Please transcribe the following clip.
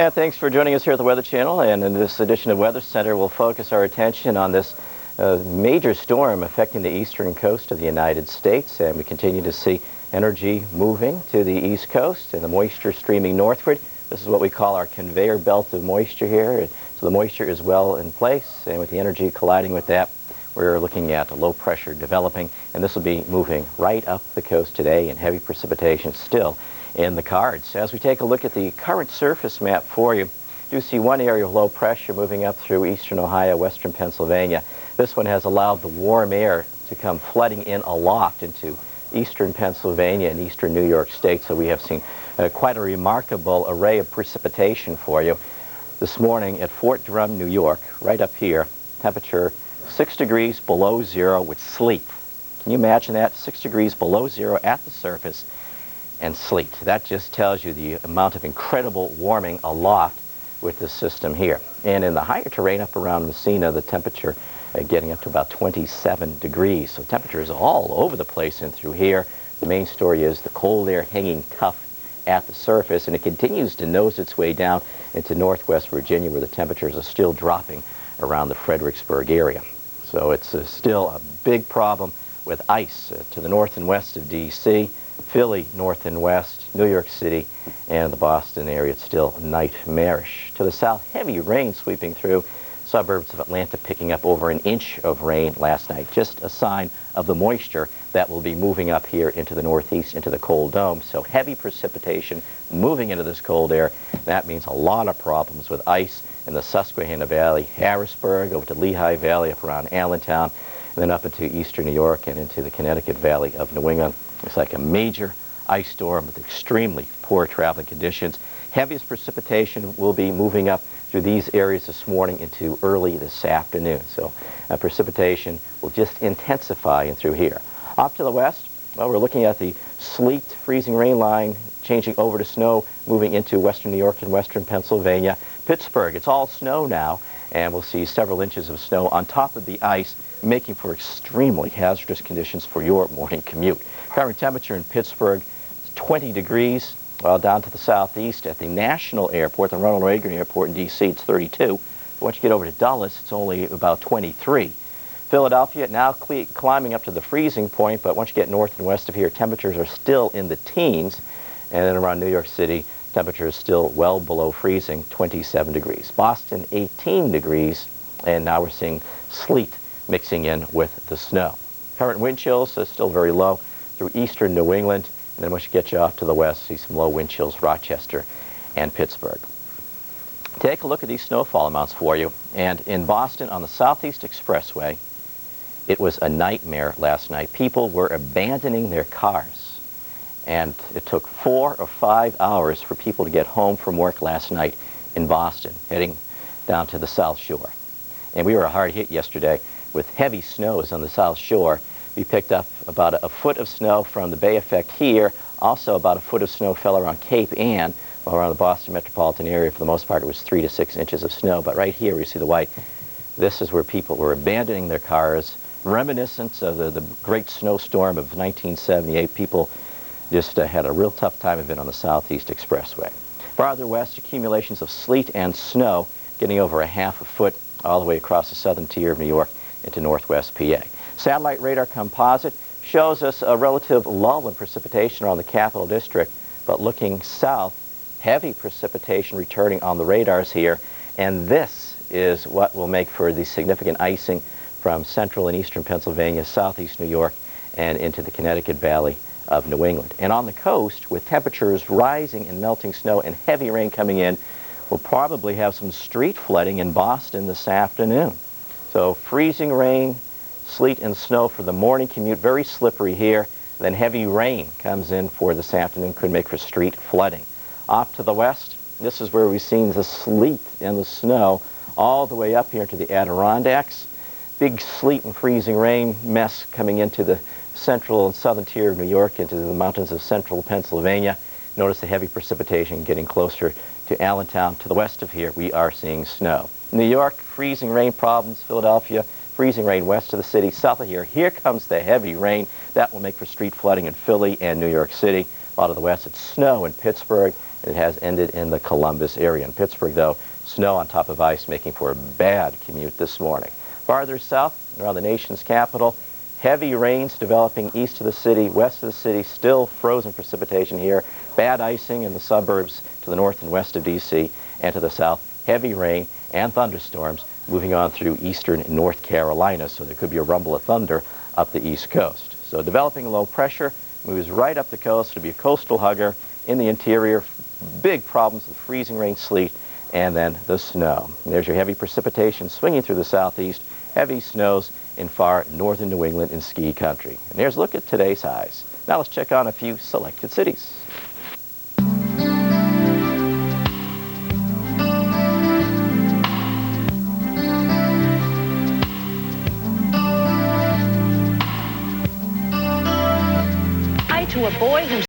And thanks for joining us here at the Weather Channel. And in this edition of Weather Center, we'll focus our attention on this major storm affecting the eastern coast of the United States. And we continue to see energy moving to the east coast and the moisture streaming northward. This is what we call our conveyor belt of moisture here. So the moisture is well in place, and with the energy colliding with that, we're looking at a low pressure developing, and this will be moving right up the coast today, and heavy precipitation still in the cards. As we take a look at the current surface map for you, do see one area of low pressure moving up through eastern Ohio, western Pennsylvania. This one has allowed the warm air to come flooding in aloft into eastern Pennsylvania and eastern New York State, so we have seen quite a remarkable array of precipitation for you. This morning at Fort Drum, New York, right up here, temperature 6 degrees below zero with sleet. Can you imagine that? 6 degrees below zero at the surface and sleet. That just tells you the amount of incredible warming aloft with this system here. And in the higher terrain up around Messina, the temperature getting up to about 27 degrees. So temperatures all over the place and through here. The main story is the cold air hanging tough at the surface, and it continues to nose its way down into northwest Virginia, where the temperatures are still dropping around the Fredericksburg area. So it's still a big problem with ice to the north and west of D.C., Philly north and west, New York City, and the Boston area. It's still nightmarish. To the south, heavy rain sweeping through suburbs of Atlanta, picking up over an inch of rain last night. Just a sign of the moisture that will be moving up here into the northeast, into the cold dome. So heavy precipitation moving into this cold air. That means a lot of problems with ice in the Susquehanna Valley, Harrisburg, over to Lehigh Valley, up around Allentown, and then up into eastern New York and into the Connecticut Valley of New England. It's like a major ice storm with extremely poor traveling conditions. Heaviest precipitation will be moving up through these areas this morning into early this afternoon. So precipitation will just intensify in through here. Off to the west, well, we're looking at the sleet, freezing rain line changing over to snow, moving into western New York and western Pennsylvania. Pittsburgh, it's all snow now, and we'll see several inches of snow on top of the ice, making for extremely hazardous conditions for your morning commute. Current temperature in Pittsburgh is 20 degrees. Well, down to the southeast at the National Airport, the Ronald Reagan Airport in D.C., it's 32. But once you get over to Dulles, it's only about 23. Philadelphia now climbing up to the freezing point, but once you get north and west of here, temperatures are still in the teens. And then around New York City, temperature is still well below freezing, 27 degrees. Boston, 18 degrees, and now we're seeing sleet mixing in with the snow. Current wind chills are still very low through eastern New England. And then once you get you off to the west, see some low wind chills, Rochester and Pittsburgh. Take a look at these snowfall amounts for you. And in Boston on the Southeast Expressway, it was a nightmare last night. People were abandoning their cars. And it took 4 or 5 hours for people to get home from work last night in Boston, heading down to the South Shore. And we were hard hit yesterday with heavy snows on the South Shore. We picked up about a foot of snow from the Bay Effect here. Also about a foot of snow fell around Cape Ann, while around the Boston metropolitan area. For the most part, it was 3 to 6 inches of snow. But right here, we see the white. This is where people were abandoning their cars, reminiscent of the great snowstorm of 1978. People just had a real tough time of it on the Southeast Expressway. Farther west, accumulations of sleet and snow getting over a half a foot all the way across the southern tier of New York into northwest PA. Satellite radar composite shows us a relative lull in precipitation around the Capital District, but looking south, heavy precipitation returning on the radars here, and this is what will make for the significant icing from central and eastern Pennsylvania, southeast New York, and into the Connecticut Valley of New England. And on the coast, with temperatures rising and melting snow and heavy rain coming in, we'll probably have some street flooding in Boston this afternoon. So freezing rain, sleet and snow for the morning commute, very slippery here. Then heavy rain comes in for this afternoon, could make for street flooding. Off to the west, this is where we've seen the sleet and the snow all the way up here to the Adirondacks. Big sleet and freezing rain mess coming into the central and southern tier of New York, into the mountains of central Pennsylvania. Notice the heavy precipitation getting closer to Allentown. To the west of here, we are seeing snow. New York, freezing rain problems. Philadelphia, freezing rain west of the city. South of here comes the heavy rain. That will make for street flooding in Philly and New York City. A lot of the west, it's snow in Pittsburgh It has ended in the Columbus area. In Pittsburgh, though, snow on top of ice making for a bad commute this morning. Farther south, around the nation's capital, heavy rains developing east of the city, west of the city, still frozen precipitation here. Bad icing in the suburbs to the north and west of D.C. and to the south. Heavy rain and thunderstorms moving on through eastern North Carolina, so there could be a rumble of thunder up the east coast. So developing low pressure moves right up the coast. It'll be a coastal hugger. In the interior, big problems with freezing rain, sleet, and then the snow. And there's your heavy precipitation swinging through the southeast. Heavy snows in far northern New England and ski country. And there's a look at today's highs. Now let's check on a few selected cities. To a boy who